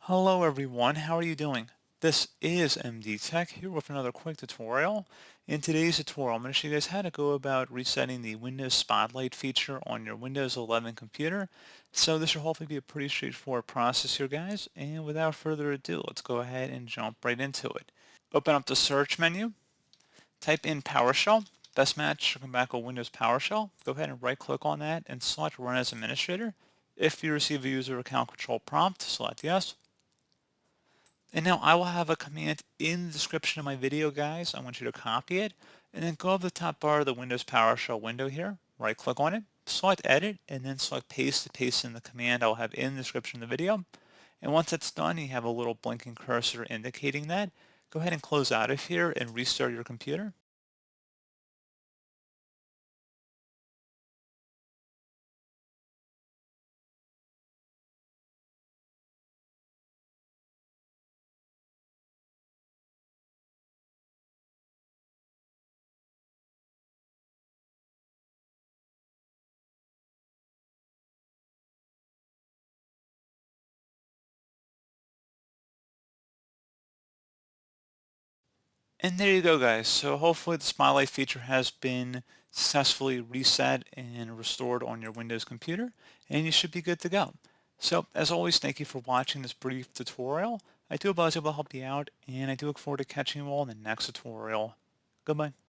Hello everyone, how are you doing? This is MD Tech here with another quick tutorial. In today's tutorial, I'm going to show you guys how to go about resetting the Windows Spotlight feature on your Windows 11 computer. So this should hopefully be a pretty straightforward process here, guys. And without further ado, let's go ahead and jump right into it. Open up the search menu, type in PowerShell. Best match should come back with Windows PowerShell. Go ahead and right click on that and select Run as Administrator. If you receive a user account control prompt, select Yes. And now I will have a command in the description of my video, guys. I want you to copy it and then go up the top bar of the Windows PowerShell window here, right click on it, select edit, and then select paste to paste in the command I'll have in the description of the video. And once that's done, you have a little blinking cursor indicating that. Go ahead and close out of here and restart your computer. And there you go, guys. So hopefully the Spotlight feature has been successfully reset and restored on your Windows computer, and you should be good to go. So as always, thank you for watching this brief tutorial. I do hope I was able to help you out, and I do look forward to catching you all in the next tutorial. Goodbye.